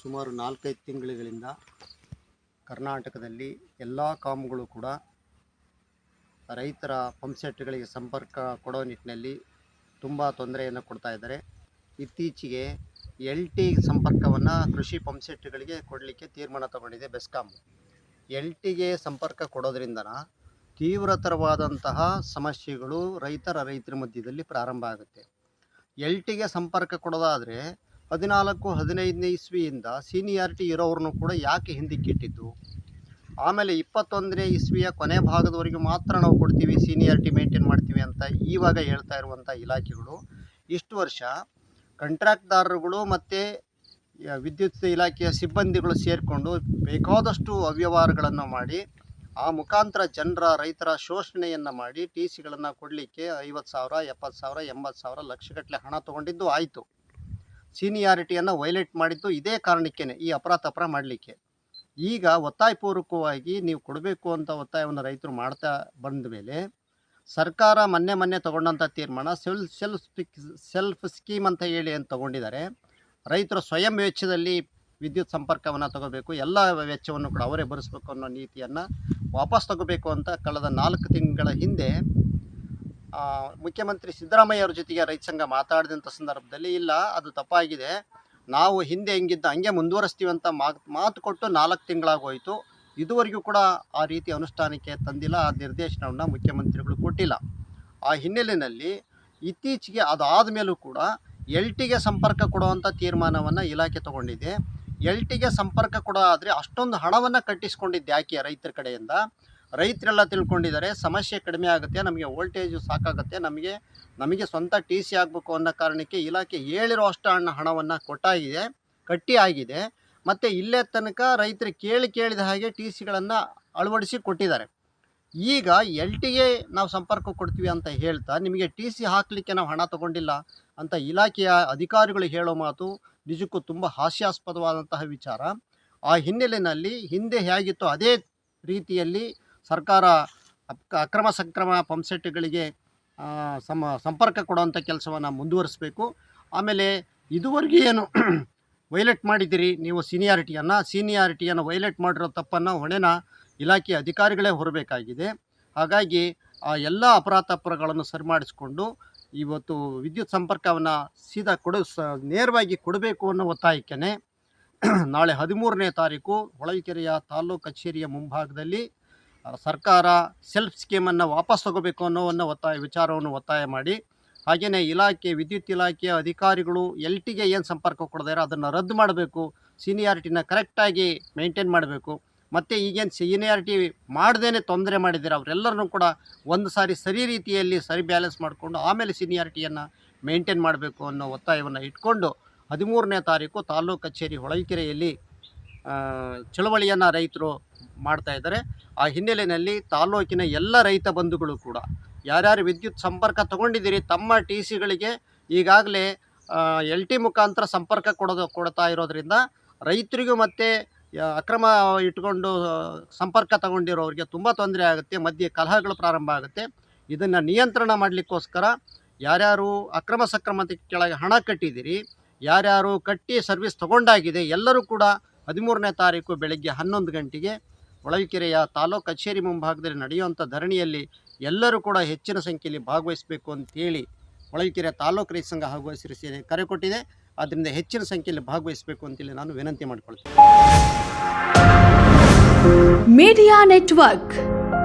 ಸುಮಾರು 4-5 ತಿಂಗಳುಗಳಿಂದ ಕರ್ನಾಟಕದಲ್ಲಿ ಎಲ್ಲ ಕಾಮಗಳು ಕೂಡ ರೈತರ ಪಂಪ್ಸೆಟ್ಗಳಿಗೆ ಸಂಪರ್ಕ ಕೊಡೋ ನಿಟ್ಟಿನಲ್ಲಿ ತುಂಬ ತೊಂದರೆಯನ್ನು ಕೊಡ್ತಾ ಇದ್ದಾರೆ. ಇತ್ತೀಚೆಗೆ LT ಸಂಪರ್ಕವನ್ನು ಕೃಷಿ ಪಂಪ್ಸೆಟ್ಗಳಿಗೆ ಕೊಡಲಿಕ್ಕೆ ತೀರ್ಮಾನ ತಗೊಂಡಿದೆ ಬೆಸ್ಕಾಂ. LTಗೆ ಸಂಪರ್ಕ ಕೊಡೋದ್ರಿಂದ ತೀವ್ರತರವಾದಂತಹ ಸಮಸ್ಯೆಗಳು ರೈತರ ಮಧ್ಯದಲ್ಲಿ ಪ್ರಾರಂಭ ಆಗುತ್ತೆ. LTಗೆ ಸಂಪರ್ಕ ಕೊಡೋದಾದರೆ 14-15ನೇ ಇಸ್ವಿಯಿಂದ ಸೀನಿಯಾರಿಟಿ ಇರೋರನ್ನು ಕೂಡ ಯಾಕೆ ಹಿಂದಕ್ಕಿಟ್ಟಿದ್ದು, ಆಮೇಲೆ 21ನೇ ಇಸ್ವಿಯ ಕೊನೆ ಭಾಗದವರೆಗೆ ಮಾತ್ರ ನಾವು ಕೊಡ್ತೀವಿ, ಸೀನಿಯಾರಿಟಿ ಮೇಂಟೈನ್ ಮಾಡ್ತೀವಿ ಅಂತ ಇವಾಗ ಹೇಳ್ತಾ ಇರುವಂಥ ಇಲಾಖೆಗಳು ಇಷ್ಟು ವರ್ಷ ಕಾಂಟ್ರಾಕ್ಟ್ದಾರರುಗಳು ಮತ್ತು ವಿದ್ಯುತ್ ಇಲಾಖೆಯ ಸಿಬ್ಬಂದಿಗಳು ಸೇರಿಕೊಂಡು ಬೇಕಾದಷ್ಟು ಅವ್ಯವಹಾರಗಳನ್ನು ಮಾಡಿ ಆ ಮುಖಾಂತರ ರೈತರ ಶೋಷಣೆಯನ್ನು ಮಾಡಿ TCಗಳನ್ನು ಕೊಡಲಿಕ್ಕೆ 50,000, 70,000, 80,000 ಲಕ್ಷಗಟ್ಟಲೆ ಹಣ ತೊಗೊಂಡಿದ್ದು ಆಯಿತು. ಸೀನಿಯಾರಿಟಿಯನ್ನು ವೈಲೇಟ್ ಮಾಡಿದ್ದು ಇದೇ ಕಾರಣಕ್ಕೇ, ಈ ಅಪರಾಧ ಮಾಡಲಿಕ್ಕೆ. ಈಗ ಒತ್ತಾಯಪೂರ್ವಕವಾಗಿ ನೀವು ಕೊಡಬೇಕು ಅಂತ ಒತ್ತಾಯವನ್ನು ರೈತರು ಮಾಡ್ತಾ ಬಂದ ಮೇಲೆ ಸರ್ಕಾರ ಮೊನ್ನೆ ತಗೊಂಡಂಥ ತೀರ್ಮಾನ ಸೆಲ್ಫ್ ಸ್ಕೀಮ್ ಅಂತ ಹೇಳಿ ತಗೊಂಡಿದ್ದಾರೆ. ರೈತರು ಸ್ವಯಂ ವೆಚ್ಚದಲ್ಲಿ ವಿದ್ಯುತ್ ಸಂಪರ್ಕವನ್ನು ತಗೋಬೇಕು, ಎಲ್ಲ ವೆಚ್ಚವನ್ನು ಕೂಡ ಅವರೇ ಭರಿಸಬೇಕು ಅನ್ನೋ ನೀತಿಯನ್ನು ವಾಪಸ್ ತಗೋಬೇಕು ಅಂತ ಕಳೆದ 4 ತಿಂಗಳ ಹಿಂದೆ ಮುಖ್ಯಮಂತ್ರಿ ಸಿದ್ದರಾಮಯ್ಯ ಅವ್ರ ಜೊತೆಗೆ ರೈತ ಸಂಘ ಮಾತಾಡಿದಂಥ ಸಂದರ್ಭದಲ್ಲಿ ಇಲ್ಲ, ಅದು ತಪ್ಪಾಗಿದೆ, ನಾವು ಹಿಂದೆ ಹೆಂಗಿದ್ದ ಹಂಗೆ ಮುಂದುವರಿಸ್ತೀವಿ ಅಂತ ಮಾತು ಕೊಟ್ಟು 4 ತಿಂಗಳಾಗೋಯಿತು. ಇದುವರೆಗೂ ಕೂಡ ಆ ರೀತಿ ಅನುಷ್ಠಾನಕ್ಕೆ ತಂದಿಲ್ಲ, ಆ ನಿರ್ದೇಶನವನ್ನು ಮುಖ್ಯಮಂತ್ರಿಗಳು ಕೊಟ್ಟಿಲ್ಲ. ಆ ಹಿನ್ನೆಲೆಯಲ್ಲಿ ಇತ್ತೀಚೆಗೆ ಅದಾದ ಮೇಲೂ ಕೂಡ LTಗೆ ಸಂಪರ್ಕ ಕೊಡುವಂಥ ತೀರ್ಮಾನವನ್ನು ಇಲಾಖೆ ತಗೊಂಡಿದೆ. LTಗೆ ಸಂಪರ್ಕ ಕೊಡೋದಾದರೆ ಅಷ್ಟೊಂದು ಹಣವನ್ನು ಕಟ್ಟಿಸ್ಕೊಂಡಿದ್ದು ಯಾಕೆ ರೈತರ ಕಡೆಯಿಂದ? ರೈತರೆಲ್ಲ ತಿಳ್ಕೊಂಡಿದ್ದಾರೆ ಸಮಸ್ಯೆ ಕಡಿಮೆ ಆಗುತ್ತೆ, ನಮಗೆ ವೋಲ್ಟೇಜು ಸಾಕಾಗುತ್ತೆ, ನಮಗೆ ಸ್ವಂತ TC ಆಗಬೇಕು ಅನ್ನೋ ಕಾರಣಕ್ಕೆ ಇಲಾಖೆ ಹೇಳಿರೋ ಅಷ್ಟು ಹಣವನ್ನು ಕಟ್ಟಿ ಆಗಿದೆ. ಮತ್ತು ಇಲ್ಲೇ ತನಕ ರೈತರು ಕೇಳಿದ ಹಾಗೆ TCಗಳನ್ನು ಅಳವಡಿಸಿ ಕೊಟ್ಟಿದ್ದಾರೆ. ಈಗ LTಗೆ ನಾವು ಸಂಪರ್ಕ ಕೊಡ್ತೀವಿ ಅಂತ ಹೇಳ್ತಾ ನಿಮಗೆ TC ಹಾಕಲಿಕ್ಕೆ ನಾವು ಹಣ ತಗೊಂಡಿಲ್ಲ ಅಂತ ಇಲಾಖೆಯ ಅಧಿಕಾರಿಗಳು ಹೇಳೋ ಮಾತು ನಿಜಕ್ಕೂ ತುಂಬ ಹಾಸ್ಯಾಸ್ಪದವಾದಂತಹ ವಿಚಾರ. ಆ ಹಿನ್ನೆಲೆಯಲ್ಲಿ ಹಿಂದೆ ಹೇಗಿತ್ತು ಅದೇ ರೀತಿಯಲ್ಲಿ ಸರ್ಕಾರ ಅಕ್ರಮ ಸಕ್ರಮ ಪಂಪ್ಸೆಟ್ಗಳಿಗೆ ಸಂಪರ್ಕ ಕೊಡುವಂಥ ಕೆಲಸವನ್ನು ಮುಂದುವರಿಸಬೇಕು. ಆಮೇಲೆ ಇದುವರೆಗೆ ಏನು ವೈಲೇಟ್ ಮಾಡಿದ್ದೀರಿ ನೀವು ಸೀನಿಯಾರಿಟಿಯನ್ನು ವೈಲೇಟ್ ಮಾಡಿರೋ ತಪ್ಪನ್ನು ಹೊಣೆನ ಇಲಾಖೆಯ ಅಧಿಕಾರಿಗಳೇ ಹೊರಬೇಕಾಗಿದೆ. ಹಾಗಾಗಿ ಆ ಎಲ್ಲ ಅಪರಾಧಗಳನ್ನು ಸರಿಮಾಡಿಸಿಕೊಂಡು ಇವತ್ತು ವಿದ್ಯುತ್ ಸಂಪರ್ಕವನ್ನು ಸೀದಾ ನೇರವಾಗಿ ಕೊಡಬೇಕು ಅನ್ನೋ ಒತ್ತಾಯಕ್ಕೆ ನಾಳೆ 13ನೇ ತಾರೀಕು ಹೊಳಲ್ಕೆರೆಯ ತಾಲೂಕು ಕಚೇರಿಯ ಮುಂಭಾಗದಲ್ಲಿ ಸರ್ಕಾರ ಸೆಲ್ಫ್ ಸ್ಕೀಮನ್ನು ವಾಪಸ್ ತಗೋಬೇಕು ಅನ್ನೋ ವಿಚಾರವನ್ನು ಒತ್ತಾಯ ಮಾಡಿ, ಹಾಗೆಯೇ ವಿದ್ಯುತ್ ಇಲಾಖೆಯ ಅಧಿಕಾರಿಗಳು LTಗೆ ಏನು ಸಂಪರ್ಕ ಕೊಡದಾರೆ ಅದನ್ನು ರದ್ದು ಮಾಡಬೇಕು, ಸೀನಿಯಾರಿಟಿನ ಕರೆಕ್ಟಾಗಿ ಮೇಂಟೈನ್ ಮಾಡಬೇಕು. ಮತ್ತು ಈಗೇನು ಸೀನಿಯಾರಿಟಿ ಮಾಡ್ದೇ ತೊಂದರೆ ಮಾಡಿದ್ದಾರೆ ಅವರೆಲ್ಲರನ್ನೂ ಕೂಡ ಒಂದು ಸಾರಿ ಸರಿ ರೀತಿಯಲ್ಲಿ ಬ್ಯಾಲೆನ್ಸ್ ಮಾಡಿಕೊಂಡು ಆಮೇಲೆ ಸೀನಿಯಾರಿಟಿಯನ್ನು ಮೇಂಟೈನ್ ಮಾಡಬೇಕು ಅನ್ನೋ ಒತ್ತಾಯವನ್ನು ಇಟ್ಕೊಂಡು 13ನೇ ತಾರೀಕು ತಾಲೂಕು ಕಚೇರಿ ಹೊಳಲ್ಕೆರೆಯಲ್ಲಿ ಚಳವಳಿಯನ್ನು ರೈತರು ಮಾಡ್ತಾಯಿದ್ದಾರೆ. ಆ ಹಿನ್ನೆಲೆಯಲ್ಲಿ ತಾಲೂಕಿನ ಎಲ್ಲ ರೈತ ಬಂಧುಗಳು ಕೂಡ ಯಾರ್ಯಾರು ವಿದ್ಯುತ್ ಸಂಪರ್ಕ ತಗೊಂಡಿದ್ದೀರಿ ತಮ್ಮ TCಗಳಿಗೆ ಈಗಾಗಲೇ LT ಮುಖಾಂತರ ಸಂಪರ್ಕ ಕೊಡ್ತಾ ಇರೋದ್ರಿಂದ ರೈತರಿಗೂ ಮತ್ತು ಅಕ್ರಮ ಇಟ್ಕೊಂಡು ಸಂಪರ್ಕ ತಗೊಂಡಿರೋರಿಗೆ ತುಂಬ ತೊಂದರೆ ಆಗುತ್ತೆ, ಮಧ್ಯೆ ಕಲಹಗಳು ಪ್ರಾರಂಭ ಆಗುತ್ತೆ. ಇದನ್ನು ನಿಯಂತ್ರಣ ಮಾಡಲಿಕ್ಕೋಸ್ಕರ ಯಾರ್ಯಾರು ಅಕ್ರಮ ಸಕ್ರಮತೆ ಕೆಳಗೆ ಹಣ ಕಟ್ಟಿದ್ದೀರಿ, ಯಾರ್ಯಾರು ಕಟ್ಟಿ ಸರ್ವಿಸ್ ತಗೊಂಡಾಗಿದೆ ಎಲ್ಲರೂ ಕೂಡ 13ನೇ ತಾರೀಕು ಬೆಳಗ್ಗೆ 11 ಗಂಟೆಗೆ ಹೊಳಲ್ಕೆರೆಯ ತಾಲೂಕು ಕಚೇರಿ ಮುಂಭಾಗದಲ್ಲಿ ನಡೆಯುವಂಥ ಧರಣಿಯಲ್ಲಿ ಎಲ್ಲರೂ ಕೂಡ ಹೆಚ್ಚಿನ ಸಂಖ್ಯೆಯಲ್ಲಿ ಭಾಗವಹಿಸಬೇಕು ಅಂತೇಳಿ ಹೊಳಲ್ಕೆರೆ ತಾಲೂಕು ರೈತ ಸಂಘ ಹಾಗೂ ಹಸಿರು ಸೇನೆ ಕರೆ ಕೊಟ್ಟಿದೆ. ಆದ್ದರಿಂದ ಹೆಚ್ಚಿನ ಸಂಖ್ಯೆಯಲ್ಲಿ ಭಾಗವಹಿಸಬೇಕು ಅಂತೇಳಿ ನಾನು ವಿನಂತಿ ಮಾಡಿಕೊಳ್ತೀನಿ. Media network.